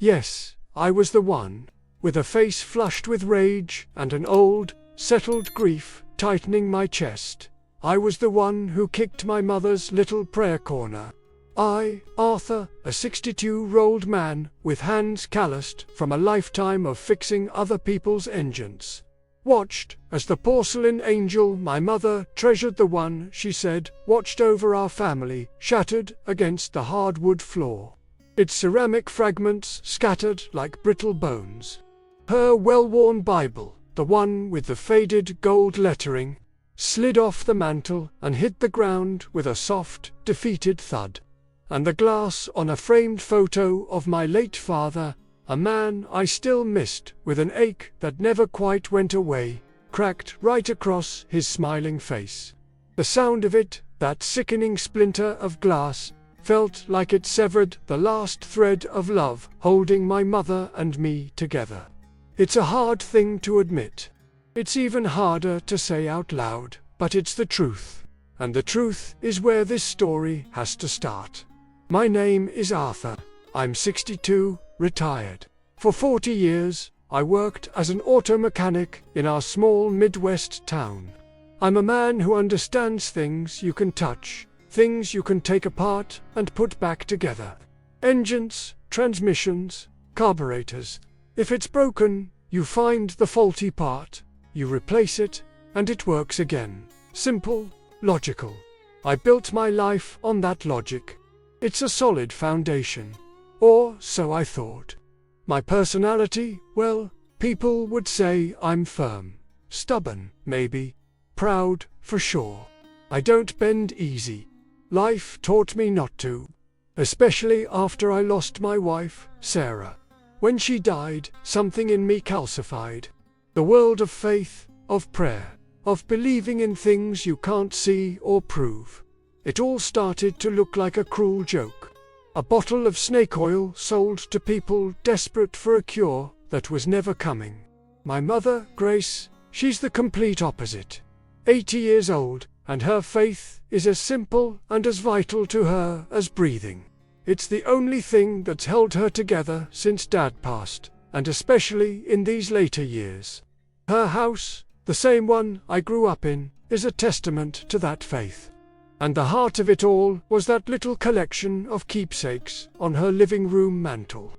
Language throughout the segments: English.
Yes, I was the one, with a face flushed with rage and an old, settled grief tightening my chest. I was the one who kicked my mother's little prayer corner. I, Arthur, a 62-year-old man with hands calloused from a lifetime of fixing other people's engines, watched as the porcelain angel my mother treasured, the one she said watched over our family, shattered against the hardwood floor. Its ceramic fragments scattered like brittle bones. Her well-worn Bible, the one with the faded gold lettering, slid off the mantel and hit the ground with a soft, defeated thud. And the glass on a framed photo of my late father, a man I still missed with an ache that never quite went away, cracked right across his smiling face. The sound of it, that sickening splinter of glass, felt like it severed the last thread of love holding my mother and me together. It's a hard thing to admit. It's even harder to say out loud, but it's the truth. And the truth is where this story has to start. My name is Arthur. I'm 62, retired. For 40 years, I worked as an auto mechanic in our small Midwest town. I'm a man who understands things you can touch, things you can take apart and put back together. Engines, transmissions, carburetors. If it's broken, you find the faulty part, you replace it, and it works again. Simple, logical. I built my life on that logic. It's a solid foundation. Or so I thought. My personality, well, people would say I'm firm. Stubborn, maybe. Proud, for sure. I don't bend easy. Life taught me not to. Especially after I lost my wife, Sarah. When she died, something in me calcified. The world of faith, of prayer, of believing in things you can't see or prove. It all started to look like a cruel joke. A bottle of snake oil sold to people desperate for a cure that was never coming. My mother, Grace, she's the complete opposite. 80 years old, and her faith is as simple and as vital to her as breathing. It's the only thing that's held her together since Dad passed, and especially in these later years. Her house, the same one I grew up in, is a testament to that faith. And the heart of it all was that little collection of keepsakes on her living room mantel.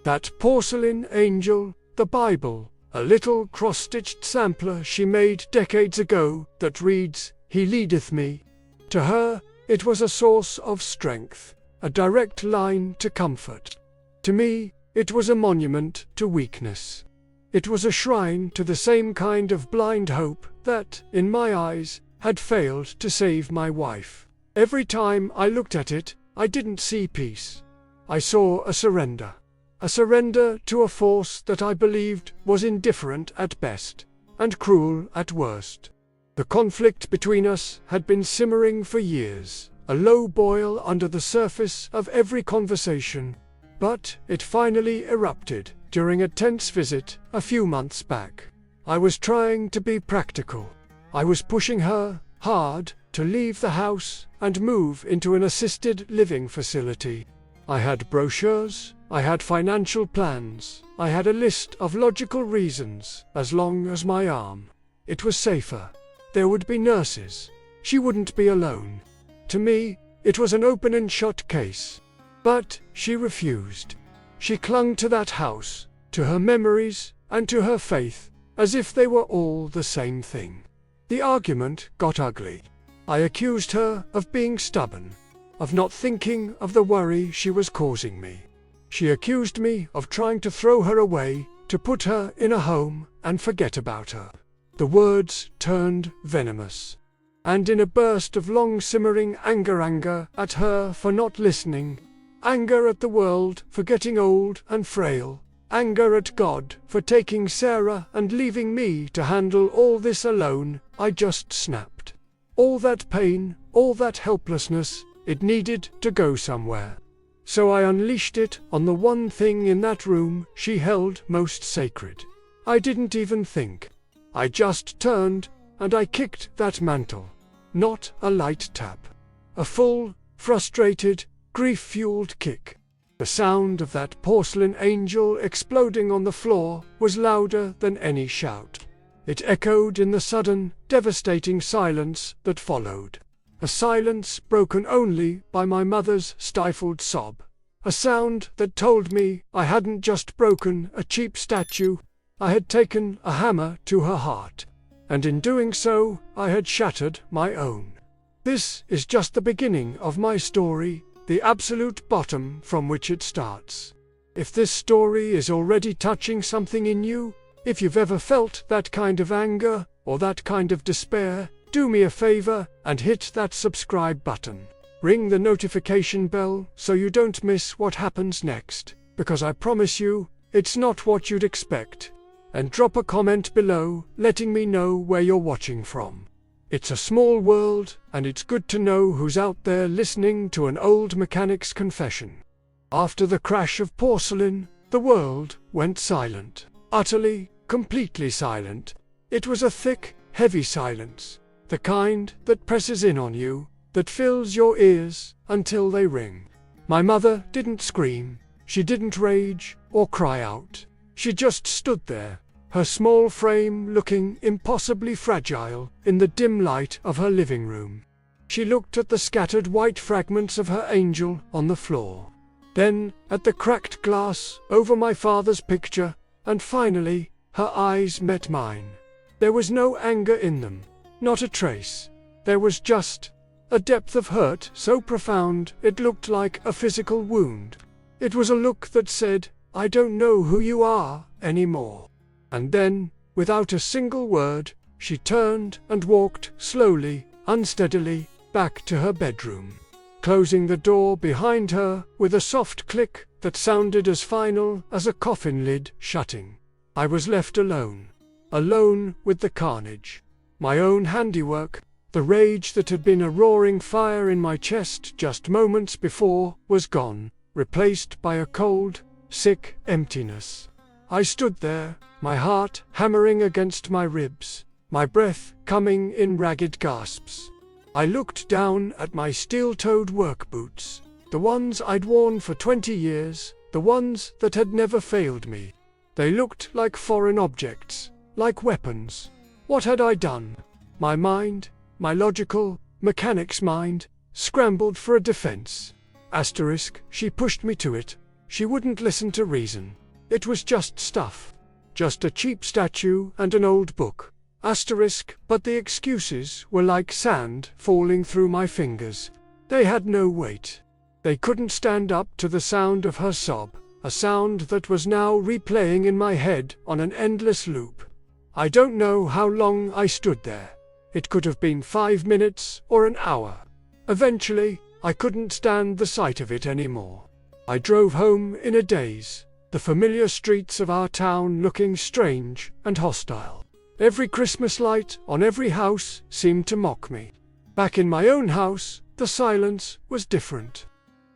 That porcelain angel, the Bible, a little cross-stitched sampler she made decades ago that reads, "He leadeth me." To her, it was a source of strength, a direct line to comfort. To me, it was a monument to weakness. It was a shrine to the same kind of blind hope that, in my eyes, had failed to save my wife. Every time I looked at it, I didn't see peace. I saw a surrender to a force that I believed was indifferent at best, and cruel at worst. The conflict between us had been simmering for years, a low boil under the surface of every conversation, but it finally erupted during a tense visit a few months back. I was trying to be practical. I was pushing her, hard, to leave the house and move into an assisted living facility. I had brochures, I had financial plans, I had a list of logical reasons, as long as my arm. It was safer. There would be nurses. She wouldn't be alone. To me, it was an open and shut case. But she refused. She clung to that house, to her memories, and to her faith, as if they were all the same thing. The argument got ugly. I accused her of being stubborn, of not thinking of the worry she was causing me. She accused me of trying to throw her away, to put her in a home and forget about her. The words turned venomous. And in a burst of long-simmering anger at her for not listening, anger at the world for getting old and frail, anger at God for taking Sarah and leaving me to handle all this alone, I just snapped. All that pain, all that helplessness, it needed to go somewhere. So I unleashed it on the one thing in that room she held most sacred. I didn't even think. I just turned, and I kicked that mantel. Not a light tap. A full, frustrated, grief-fueled kick. The sound of that porcelain angel exploding on the floor was louder than any shout. It echoed in the sudden, devastating silence that followed. A silence broken only by my mother's stifled sob. A sound that told me I hadn't just broken a cheap statue, I had taken a hammer to her heart. And in doing so, I had shattered my own. This is just the beginning of my story, the absolute bottom from which it starts. If this story is already touching something in you, if you've ever felt that kind of anger, or that kind of despair, do me a favor and hit that subscribe button. Ring the notification bell so you don't miss what happens next, because I promise you, it's not what you'd expect. And drop a comment below, letting me know where you're watching from. It's a small world, and it's good to know who's out there listening to an old mechanic's confession. After the crash of porcelain, the world went silent. Utterly, completely silent. It was a thick, heavy silence. The kind that presses in on you, that fills your ears until they ring. My mother didn't scream. She didn't rage or cry out. She just stood there, her small frame looking impossibly fragile in the dim light of her living room. She looked at the scattered white fragments of her angel on the floor, then at the cracked glass over my father's picture, and finally, her eyes met mine. There was no anger in them, not a trace. There was just a depth of hurt so profound it looked like a physical wound. It was a look that said, "I don't know who you are anymore." And then, without a single word, she turned and walked slowly, unsteadily, back to her bedroom, closing the door behind her with a soft click that sounded as final as a coffin lid shutting. I was left alone. Alone with the carnage. My own handiwork. The rage that had been a roaring fire in my chest just moments before was gone, replaced by a cold, sick emptiness. I stood there, my heart hammering against my ribs, my breath coming in ragged gasps. I looked down at my steel-toed work boots, the ones I'd worn for 20 years, the ones that had never failed me. They looked like foreign objects, like weapons. What had I done? My mind, my logical, mechanic's mind, scrambled for a defense. She pushed me to it. She wouldn't listen to reason. It was just stuff. Just a cheap statue and an old book. But the excuses were like sand falling through my fingers. They had no weight. They couldn't stand up to the sound of her sob, a sound that was now replaying in my head on an endless loop. I don't know how long I stood there. It could have been 5 minutes or an hour. Eventually, I couldn't stand the sight of it anymore. I drove home in a daze, the familiar streets of our town looking strange and hostile. Every Christmas light on every house seemed to mock me. Back in my own house, the silence was different.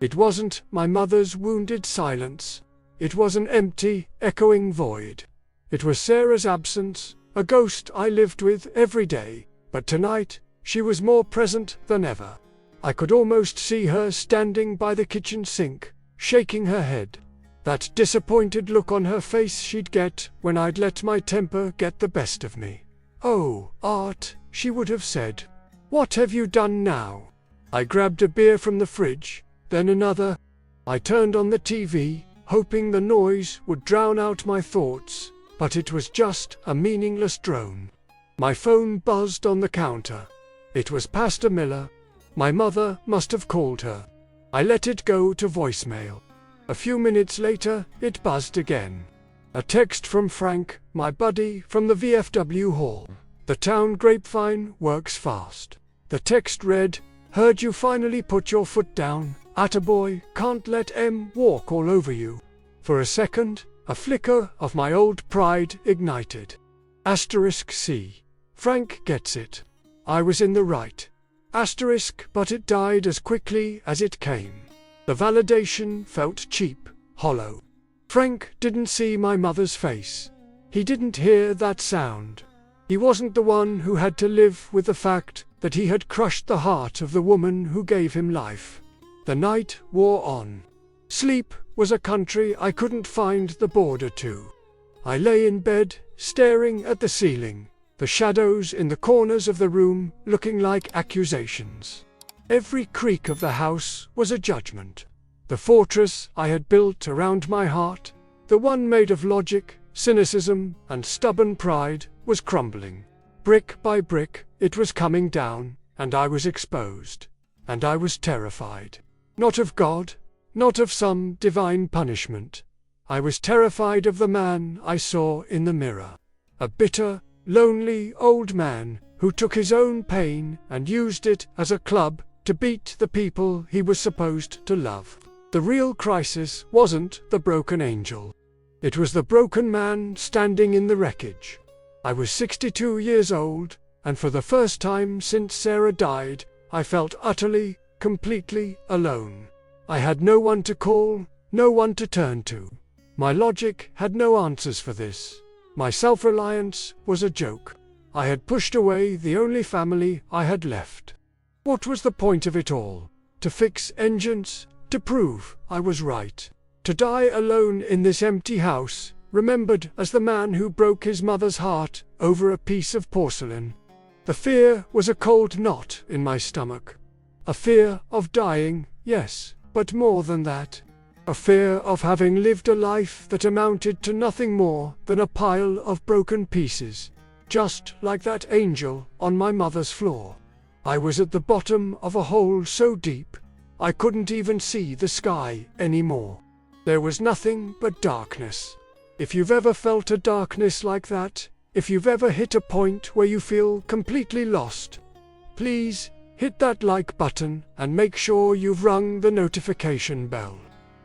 It wasn't my mother's wounded silence. It was an empty, echoing void. It was Sarah's absence, a ghost I lived with every day, but tonight, she was more present than ever. I could almost see her standing by the kitchen sink, shaking her head. That disappointed look on her face she'd get when I'd let my temper get the best of me. "Oh, Art," she would have said. "What have you done now?" I grabbed a beer from the fridge, then another. I turned on the TV, hoping the noise would drown out my thoughts, but it was just a meaningless drone. My phone buzzed on the counter. It was Pastor Miller. My mother must have called her. I let it go to voicemail. A few minutes later, it buzzed again. A text from Frank, my buddy from the VFW hall. "The town grapevine works fast." The text read, "Heard you finally put your foot down. Attaboy, can't let M walk all over you." For a second, a flicker of my old pride ignited. *C. Frank gets it. I was in the right. But it died as quickly as it came. The validation felt cheap, hollow. Frank didn't see my mother's face. He didn't hear that sound. He wasn't the one who had to live with the fact that he had crushed the heart of the woman who gave him life. The night wore on. Sleep was a country I couldn't find the border to. I lay in bed, staring at the ceiling, the shadows in the corners of the room looking like accusations. Every creak of the house was a judgment. The fortress I had built around my heart, the one made of logic, cynicism, and stubborn pride, was crumbling. Brick by brick, it was coming down, and I was exposed. And I was terrified. Not of God, not of some divine punishment. I was terrified of the man I saw in the mirror. A bitter, lonely old man who took his own pain and used it as a club to beat the people he was supposed to love. The real crisis wasn't the broken angel. It was the broken man standing in the wreckage. I was 62 years old, and for the first time since Sarah died, I felt utterly, completely alone. I had no one to call, no one to turn to. My logic had no answers for this. My self-reliance was a joke. I had pushed away the only family I had left. What was the point of it all? To fix engines? To prove I was right? To die alone in this empty house, remembered as the man who broke his mother's heart over a piece of porcelain? The fear was a cold knot in my stomach. A fear of dying, yes, but more than that. A fear of having lived a life that amounted to nothing more than a pile of broken pieces, just like that angel on my mother's floor. I was at the bottom of a hole so deep, I couldn't even see the sky anymore. There was nothing but darkness. If you've ever felt a darkness like that, if you've ever hit a point where you feel completely lost, please hit that like button and make sure you've rung the notification bell.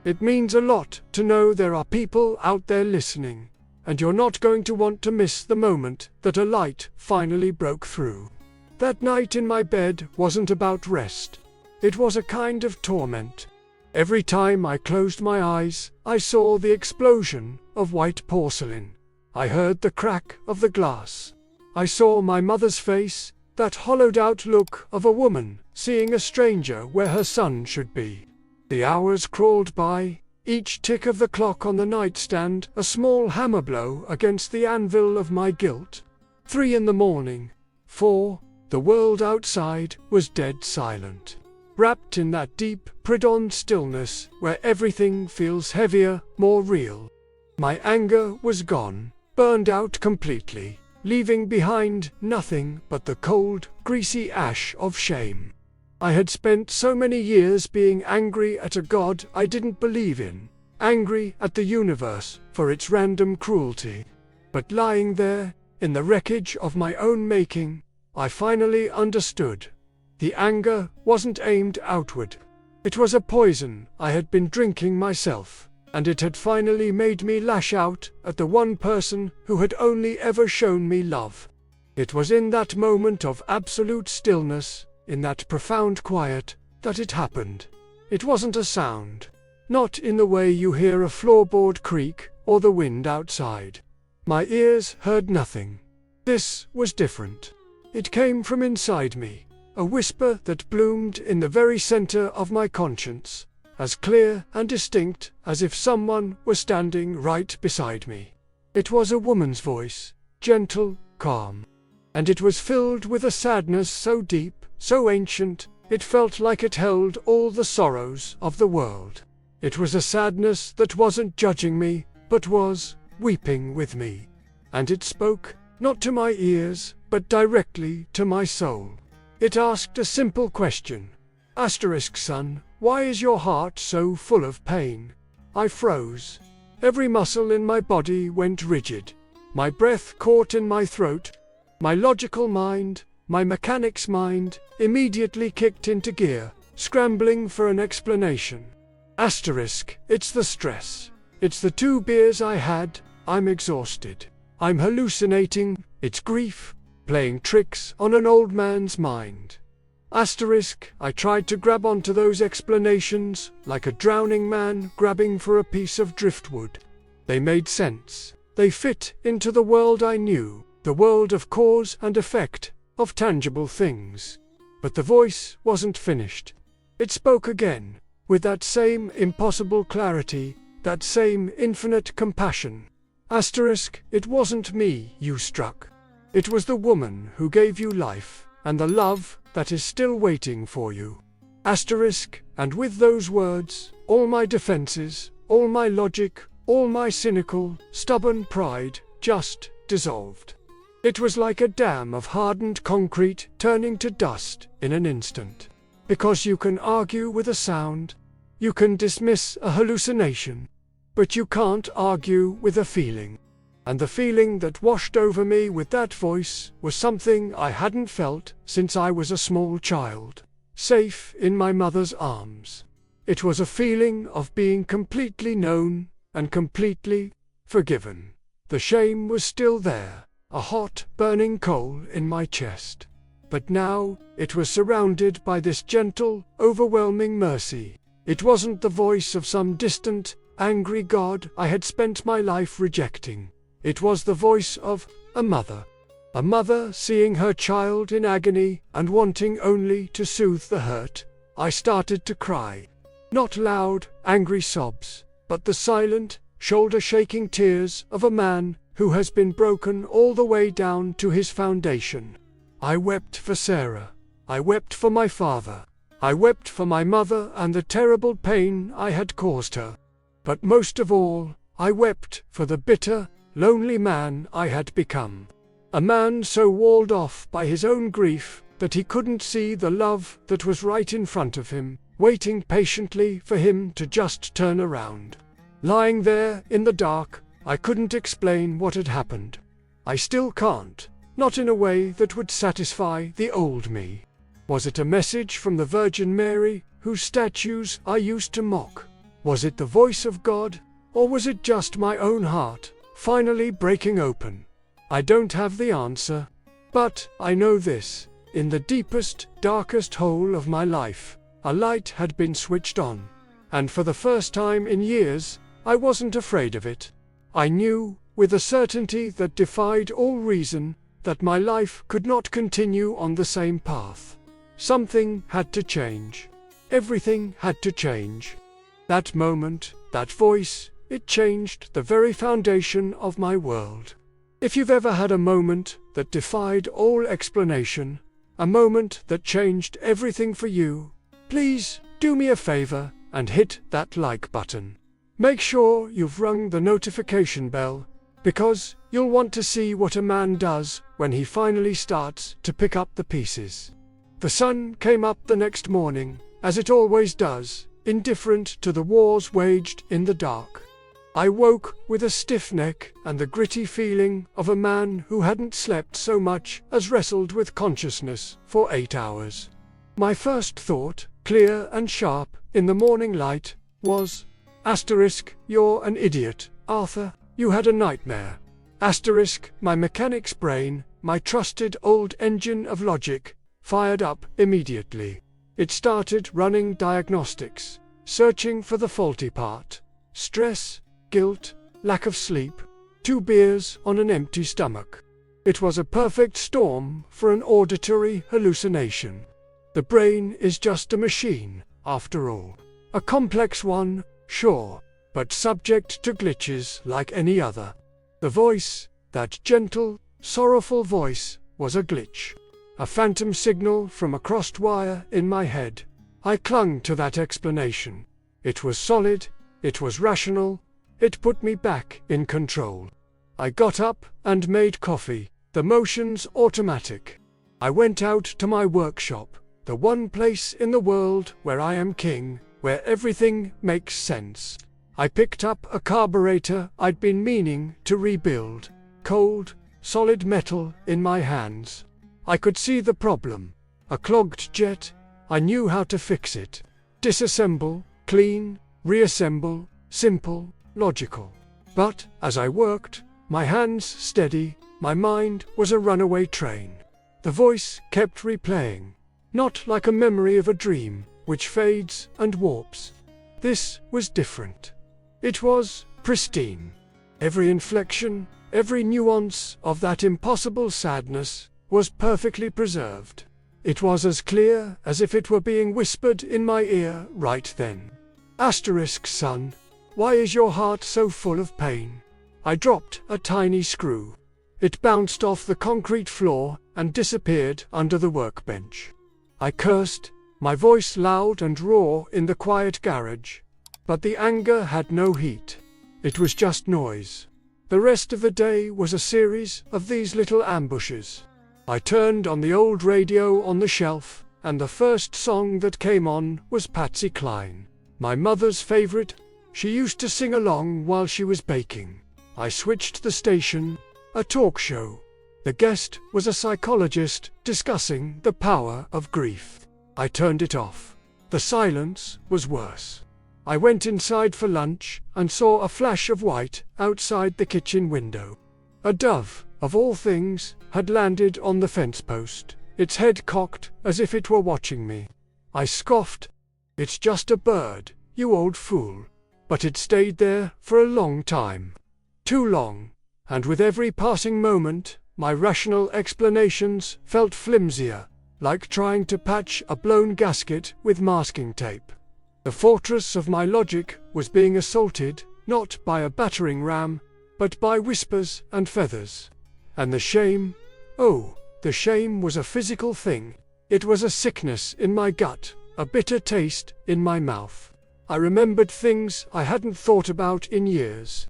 It means a lot to know there are people out there listening, and you're not going to want to miss the moment that a light finally broke through. That night in my bed wasn't about rest. It was a kind of torment. Every time I closed my eyes, I saw the explosion of white porcelain. I heard the crack of the glass. I saw my mother's face, that hollowed-out look of a woman seeing a stranger where her son should be. The hours crawled by, each tick of the clock on the nightstand a small hammer blow against the anvil of my guilt. 3 in the morning. 4. The world outside was dead silent. Wrapped in that deep, pre-dawn stillness where everything feels heavier, more real. My anger was gone, burned out completely, leaving behind nothing but the cold, greasy ash of shame. I had spent so many years being angry at a God I didn't believe in, angry at the universe for its random cruelty. But lying there, in the wreckage of my own making, I finally understood. The anger wasn't aimed outward. It was a poison I had been drinking myself, and it had finally made me lash out at the one person who had only ever shown me love. It was in that moment of absolute stillness, in that profound quiet, that it happened. It wasn't a sound. Not in the way you hear a floorboard creak or the wind outside. My ears heard nothing. This was different. It came from inside me, a whisper that bloomed in the very center of my conscience, as clear and distinct as if someone were standing right beside me. It was a woman's voice, gentle, calm. And it was filled with a sadness so deep, so ancient, it felt like it held all the sorrows of the world. It was a sadness that wasn't judging me, but was weeping with me. And it spoke, not to my ears, but directly to my soul. It asked a simple question. Son, why is your heart so full of pain? I froze. Every muscle in my body went rigid. My breath caught in my throat. My logical mind, my mechanic's mind, immediately kicked into gear, scrambling for an explanation. It's the stress. It's the 2 beers I had. I'm exhausted. I'm hallucinating. It's grief, playing tricks on an old man's mind. I tried to grab onto those explanations, like a drowning man grabbing for a piece of driftwood. They made sense. They fit into the world I knew, the world of cause and effect, of tangible things. But the voice wasn't finished. It spoke again, with that same impossible clarity, that same infinite compassion. Asterisk, it wasn't me you struck. It was the woman who gave you life, and the love that is still waiting for you. Asterisk, and with those words, all my defenses, all my logic, all my cynical, stubborn pride just dissolved. It was like a dam of hardened concrete turning to dust in an instant. Because you can argue with a sound, you can dismiss a hallucination, but you can't argue with a feeling. And the feeling that washed over me with that voice was something I hadn't felt since I was a small child, safe in my mother's arms. It was a feeling of being completely known and completely forgiven. The shame was still there, a hot, burning coal in my chest. But now, it was surrounded by this gentle, overwhelming mercy. It wasn't the voice of some distant, angry God I had spent my life rejecting. It was the voice of a mother seeing her child in agony and wanting only to soothe the hurt. I started to cry. Not loud, angry sobs, but the silent, shoulder-shaking tears of a man who has been broken all the way down to his foundation. I wept for Sarah. I wept for my father. I wept for my mother and the terrible pain I had caused her. But most of all, I wept for the bitter, lonely man I had become. A man so walled off by his own grief that he couldn't see the love that was right in front of him, waiting patiently for him to just turn around. Lying there in the dark, I couldn't explain what had happened. I still can't, not in a way that would satisfy the old me. Was it a message from the Virgin Mary, whose statues I used to mock? Was it the voice of God, or was it just my own heart, finally breaking open? I don't have the answer, but I know this: in the deepest, darkest hole of my life, a light had been switched on, and for the first time in years, I wasn't afraid of it. I knew, with a certainty that defied all reason, that my life could not continue on the same path. Something had to change. Everything had to change. That moment, that voice, it changed the very foundation of my world. If you've ever had a moment that defied all explanation, a moment that changed everything for you, please do me a favor and hit that like button. Make sure you've rung the notification bell, because you'll want to see what a man does when he finally starts to pick up the pieces. The sun came up the next morning, as it always does, indifferent to the wars waged in the dark. I woke with a stiff neck and the gritty feeling of a man who hadn't slept so much as wrestled with consciousness for 8 hours. My first thought, clear and sharp in the morning light, was, asterisk, you're an idiot, Arthur, you had a nightmare. Asterisk, my mechanic's brain, my trusted old engine of logic, fired up immediately. It started running diagnostics, searching for the faulty part. Stress, guilt, lack of sleep, 2 beers on an empty stomach. It was a perfect storm for an auditory hallucination. The brain is just a machine, after all. A complex one, sure, but subject to glitches like any other. The voice, that gentle, sorrowful voice, was a glitch. A phantom signal from a crossed wire in my head. I clung to that explanation. It was solid, it was rational, it put me back in control. I got up and made coffee, the motions automatic. I went out to my workshop, the one place in the world where I am king, where everything makes sense. I picked up a carburetor I'd been meaning to rebuild, cold, solid metal in my hands. I could see the problem. A clogged jet. I knew how to fix it. Disassemble, clean, reassemble, simple, logical. But, as I worked, my hands steady, my mind was a runaway train. The voice kept replaying. Not like a memory of a dream, which fades and warps. This was different. It was pristine. Every inflection, every nuance of that impossible sadness was perfectly preserved. It was as clear as if it were being whispered in my ear right then. Asterisk, son. Why is your heart so full of pain? I dropped a tiny screw. It bounced off the concrete floor and disappeared under the workbench. I cursed, my voice loud and raw in the quiet garage. But the anger had no heat. It was just noise. The rest of the day was a series of these little ambushes. I turned on the old radio on the shelf, and the first song that came on was Patsy Cline, my mother's favorite. She used to sing along while she was baking. I switched the station, a talk show. The guest was a psychologist discussing the power of grief. I turned it off. The silence was worse. I went inside for lunch and saw a flash of white outside the kitchen window. A dove, of all things, had landed on the fence post, its head cocked as if it were watching me. I scoffed. It's just a bird, you old fool. But it stayed there for a long time. Too long. And with every passing moment, my rational explanations felt flimsier, like trying to patch a blown gasket with masking tape. The fortress of my logic was being assaulted, not by a battering ram, but by whispers and feathers. And the shame, oh, the shame was a physical thing. It was a sickness in my gut, a bitter taste in my mouth. I remembered things I hadn't thought about in years.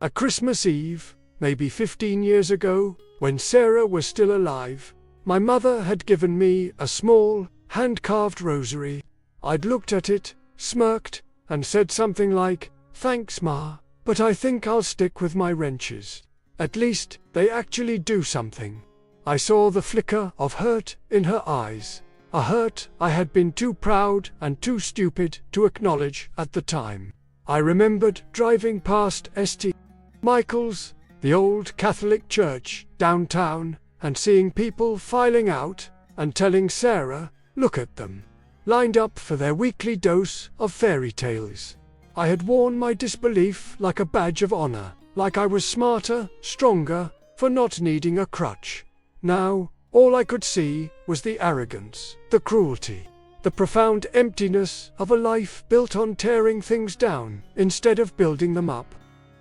A Christmas Eve, maybe 15 years ago, when Sarah was still alive, my mother had given me a small, hand-carved rosary. I'd looked at it, smirked, and said something like, "Thanks, Ma, but I think I'll stick with my wrenches. At least, they actually do something." I saw the flicker of hurt in her eyes, a hurt I had been too proud and too stupid to acknowledge at the time. I remembered driving past St. Michael's, the old Catholic church, downtown, and seeing people filing out, and telling Sarah, "Look at them, lined up for their weekly dose of fairy tales." I had worn my disbelief like a badge of honor, like I was smarter, stronger, for not needing a crutch. Now, all I could see was the arrogance, the cruelty, the profound emptiness of a life built on tearing things down instead of building them up.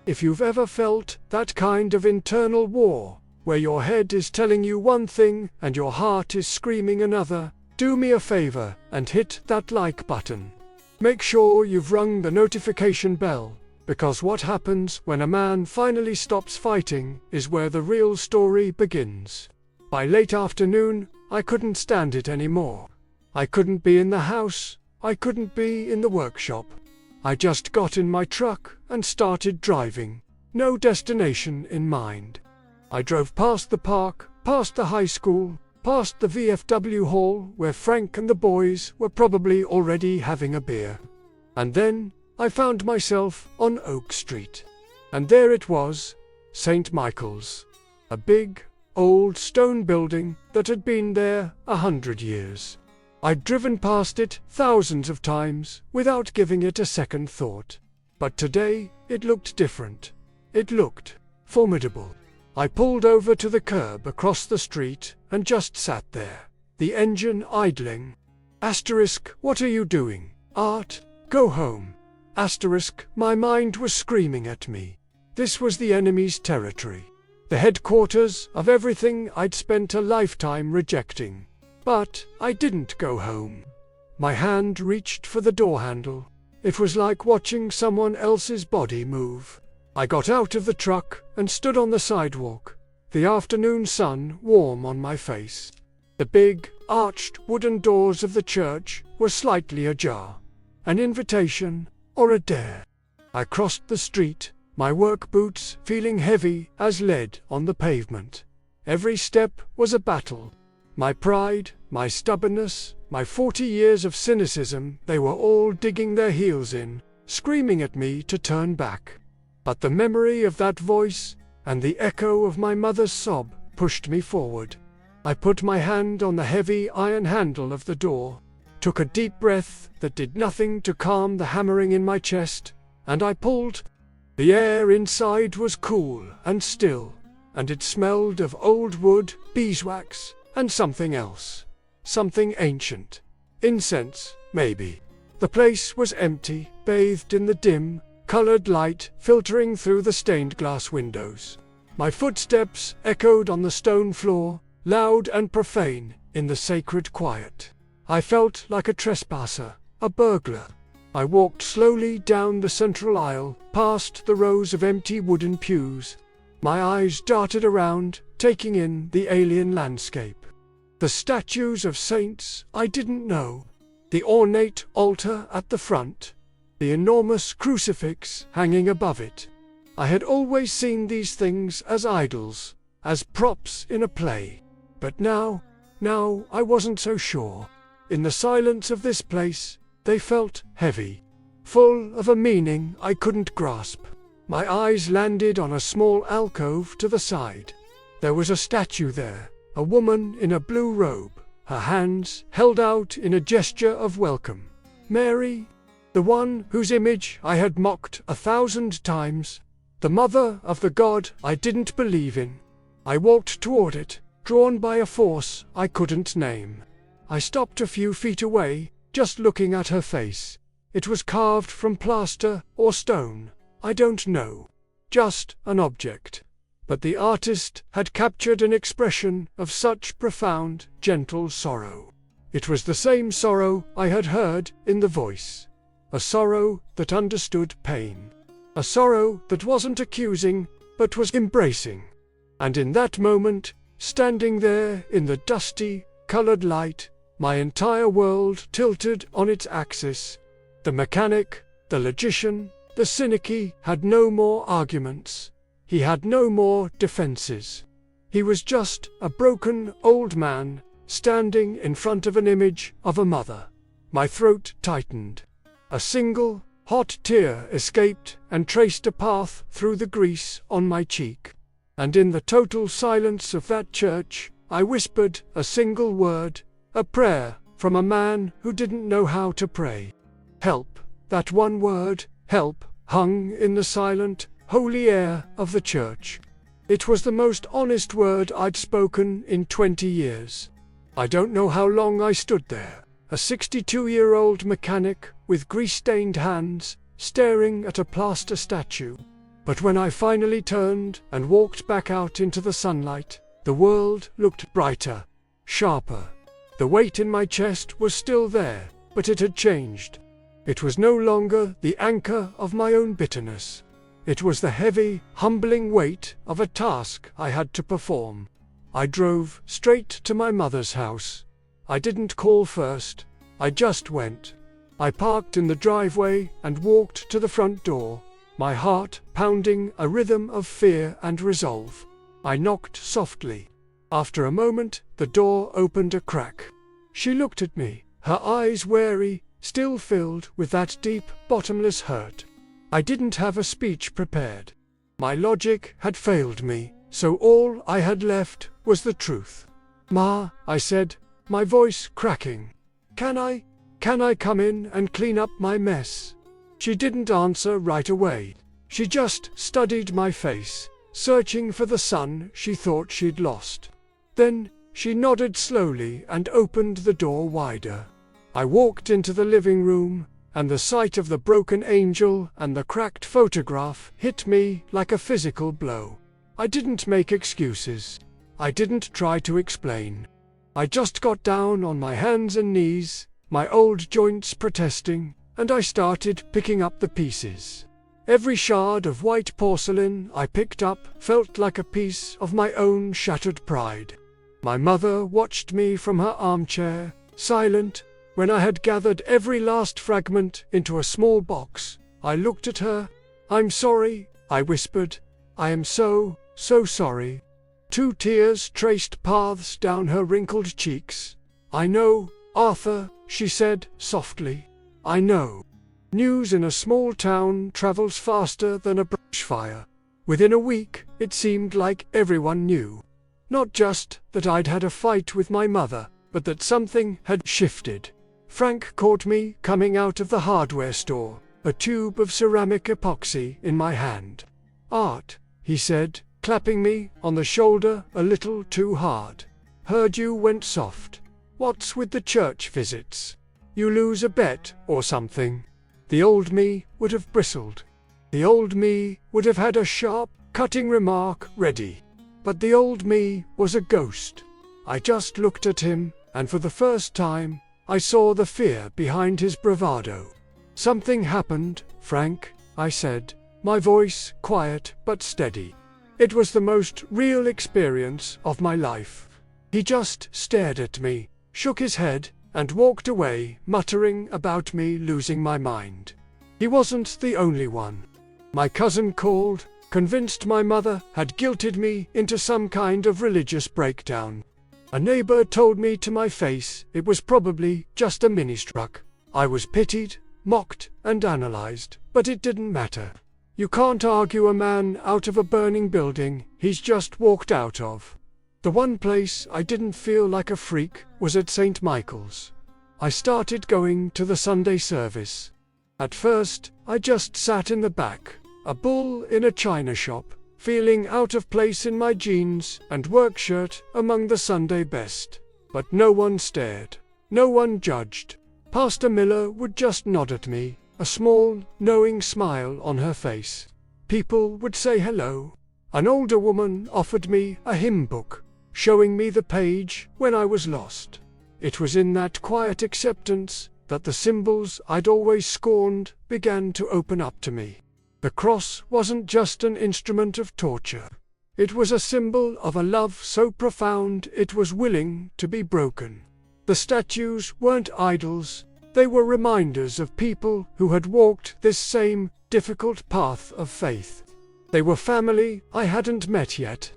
If you've ever felt that kind of internal war, where your head is telling you one thing and your heart is screaming another, do me a favor and hit that like button. Make sure you've rung the notification bell, because what happens when a man finally stops fighting is where the real story begins. By late afternoon, I couldn't stand it anymore. I couldn't be in the house, I couldn't be in the workshop. I just got in my truck and started driving, no destination in mind. I drove past the park, past the high school, past the VFW hall where Frank and the boys were probably already having a beer. And then, I found myself on Oak Street. And there it was, St. Michael's. A big, old stone building that had been there 100 years. I'd driven past it thousands of times without giving it a second thought. But today, it looked different. It looked formidable. I pulled over to the curb across the street and just sat there, the engine idling. Asterisk, what are you doing, Art? Go home. Asterisk, my mind was screaming at me. This was the enemy's territory, the headquarters of everything I'd spent a lifetime rejecting. But I didn't go home. My hand reached for the door handle. It was like watching someone else's body move. I got out of the truck and stood on the sidewalk, the afternoon sun warm on my face. The big, arched wooden doors of the church were slightly ajar. An invitation or a dare. I crossed the street, my work boots feeling heavy as lead on the pavement. Every step was a battle. My pride, my stubbornness, my 40 years of cynicism, they were all digging their heels in, screaming at me to turn back. But the memory of that voice, and the echo of my mother's sob, pushed me forward. I put my hand on the heavy iron handle of the door, took a deep breath that did nothing to calm the hammering in my chest, and I pulled. The air inside was cool and still, and it smelled of old wood, beeswax, and something else. Something ancient. Incense, maybe. The place was empty, bathed in the dim, colored light filtering through the stained glass windows. My footsteps echoed on the stone floor, loud and profane, in the sacred quiet. I felt like a trespasser, a burglar. I walked slowly down the central aisle, past the rows of empty wooden pews. My eyes darted around, taking in the alien landscape. The statues of saints I didn't know, the ornate altar at the front, the enormous crucifix hanging above it. I had always seen these things as idols, as props in a play. But now I wasn't so sure. In the silence of this place, they felt heavy, full of a meaning I couldn't grasp. My eyes landed on a small alcove to the side. There was a statue there, a woman in a blue robe, her hands held out in a gesture of welcome. Mary, the one whose image I had mocked 1,000 times, the mother of the God I didn't believe in. I walked toward it, drawn by a force I couldn't name. I stopped a few feet away, just looking at her face. It was carved from plaster or stone, I don't know. Just an object. But the artist had captured an expression of such profound, gentle sorrow. It was the same sorrow I had heard in the voice. A sorrow that understood pain. A sorrow that wasn't accusing, but was embracing. And in that moment, standing there in the dusty, colored light, my entire world tilted on its axis. The mechanic, the logician, the cynic had no more arguments. He had no more defenses. He was just a broken old man, standing in front of an image of a mother. My throat tightened. A single, hot tear escaped and traced a path through the grease on my cheek. And in the total silence of that church, I whispered a single word, a prayer from a man who didn't know how to pray. Help. That one word, help, hung in the silent, holy air of the church. It was the most honest word I'd spoken in 20 years. I don't know how long I stood there, a 62-year-old mechanic with grease-stained hands, staring at a plaster statue. But when I finally turned and walked back out into the sunlight, the world looked brighter, sharper. The weight in my chest was still there, but it had changed. It was no longer the anchor of my own bitterness. It was the heavy, humbling weight of a task I had to perform. I drove straight to my mother's house. I didn't call first, I just went. I parked in the driveway and walked to the front door, my heart pounding a rhythm of fear and resolve. I knocked softly. After a moment, the door opened a crack. She looked at me, her eyes wary, still filled with that deep, bottomless hurt. I didn't have a speech prepared. My logic had failed me, so all I had left was the truth. "Ma," I said, my voice cracking. Can I come in and clean up my mess?" She didn't answer right away. She just studied my face, searching for the sun she thought she'd lost. Then she nodded slowly and opened the door wider. I walked into the living room, and the sight of the broken angel and the cracked photograph hit me like a physical blow. I didn't make excuses. I didn't try to explain. I just got down on my hands and knees, my old joints protesting, and I started picking up the pieces. Every shard of white porcelain I picked up felt like a piece of my own shattered pride. My mother watched me from her armchair, silent. When I had gathered every last fragment into a small box, I looked at her. "I'm sorry," I whispered. "I am so sorry." 2 tears traced paths down her wrinkled cheeks. "I know, Arthur," she said softly. "I know. News in a small town travels faster than a brush fire. Within a week, it seemed like everyone knew. Not just that I'd had a fight with my mother, but that something had shifted. Frank caught me coming out of the hardware store, a tube of ceramic epoxy in my hand. "Art," he said, clapping me on the shoulder a little too hard. "Heard you went soft. What's with the church visits?" you lose a bet or something. The old me would have bristled. The old me would have had a sharp, cutting remark ready. But the old me was a ghost. I just looked at him, and for the first time, I saw the fear behind his bravado. "Something happened, Frank," I said, my voice quiet but steady. It was the most real experience of my life. He just stared at me, shook his head, and walked away, muttering about me losing my mind. He wasn't the only one. My cousin called, convinced my mother had guilted me into some kind of religious breakdown. A neighbor told me to my face it was probably just a mini-stroke. I was pitied, mocked, and analyzed, but it didn't matter. You can't argue a man out of a burning building he's just walked out of. The one place I didn't feel like a freak was at St. Michael's. I started going to the Sunday service. At first, I just sat in the back, a bull in a china shop, feeling out of place in my jeans and work shirt among the Sunday best. But no one stared. No one judged. Pastor Miller would just nod at me, a small, knowing smile on her face. People would say hello. An older woman offered me a hymn book, showing me the page when I was lost. It was in that quiet acceptance that the symbols I'd always scorned began to open up to me. The cross wasn't just an instrument of torture. It was a symbol of a love so profound it was willing to be broken. The statues weren't idols, they were reminders of people who had walked this same difficult path of faith. They were family I hadn't met yet.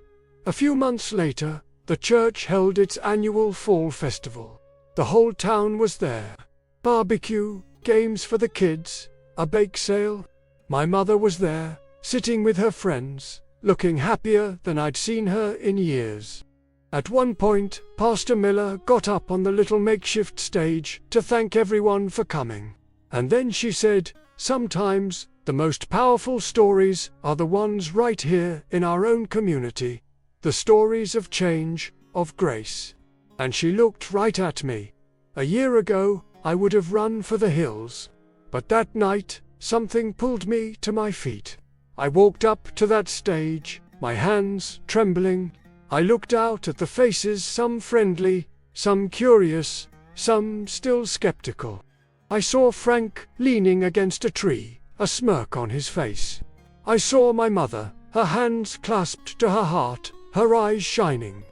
A few months later, the church held its annual fall festival. The whole town was there. Barbecue, games for the kids, a bake sale. My mother was there, sitting with her friends, looking happier than I'd seen her in years. At one point, Pastor Miller got up on the little makeshift stage to thank everyone for coming. And then she said, "Sometimes, the most powerful stories are the ones right here in our own community. The stories of change, of grace." And she looked right at me. A year ago, I would have run for the hills. But that night, something pulled me to my feet. I walked up to that stage, my hands trembling. I looked out at the faces, some friendly, some curious, some still skeptical. I saw Frank leaning against a tree, a smirk on his face. I saw my mother, her hands clasped to her heart, her eyes shining.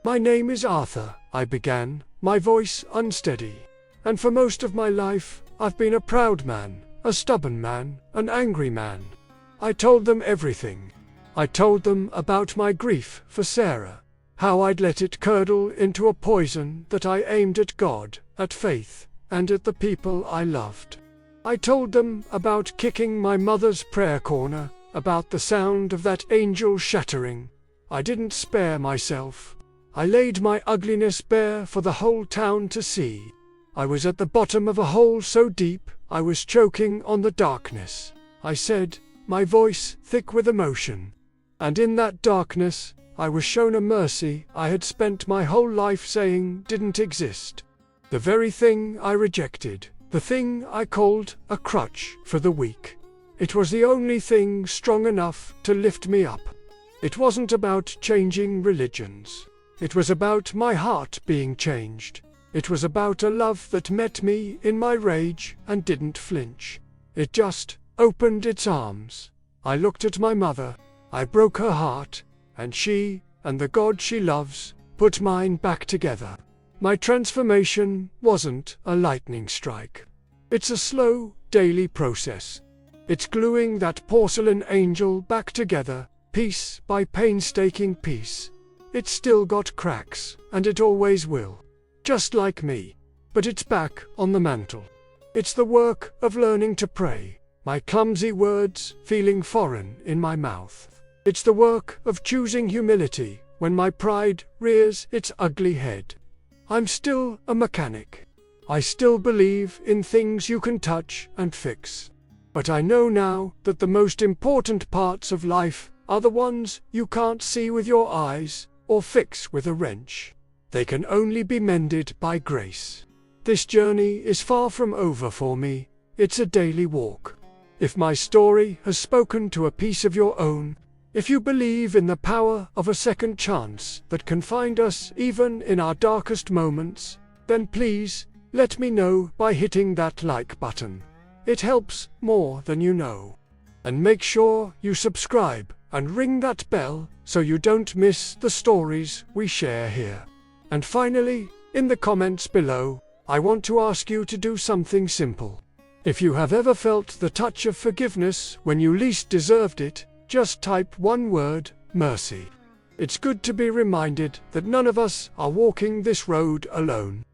"My name is Arthur," I began, my voice unsteady. "And for most of my life, I've been a proud man, a stubborn man, an angry man." I told them everything. I told them about my grief for Sarah, how I'd let it curdle into a poison that I aimed at God, at faith, and at the people I loved. I told them about kicking my mother's prayer corner, about the sound of that angel shattering. I didn't spare myself. I laid my ugliness bare for the whole town to see. I was at the bottom of a hole so deep, I was choking on the darkness. I said, my voice thick with emotion. And in that darkness, I was shown a mercy I had spent my whole life saying didn't exist. The very thing I rejected, the thing I called a crutch for the weak. It was the only thing strong enough to lift me up. It wasn't about changing religions. It was about my heart being changed. It was about a love that met me in my rage and didn't flinch. It just opened its arms. I looked at my mother. I broke her heart, and she, and the God she loves, put mine back together. My transformation wasn't a lightning strike. It's a slow, daily process. It's gluing that porcelain angel back together, piece by painstaking piece. It's still got cracks, and it always will. Just like me. But it's back on the mantel. It's the work of learning to pray, my clumsy words feeling foreign in my mouth. It's the work of choosing humility when my pride rears its ugly head. I'm still a mechanic. I still believe in things you can touch and fix. But I know now that the most important parts of life are the ones you can't see with your eyes or fix with a wrench. They can only be mended by grace. This journey is far from over for me, it's a daily walk. If my story has spoken to a piece of your own, if you believe in the power of a second chance that can find us even in our darkest moments, then please, let me know by hitting that like button. It helps more than you know. And make sure you subscribe and ring that bell so you don't miss the stories we share here. And finally, in the comments below, I want to ask you to do something simple. If you have ever felt the touch of forgiveness when you least deserved it, just type one word, mercy. It's good to be reminded that none of us are walking this road alone.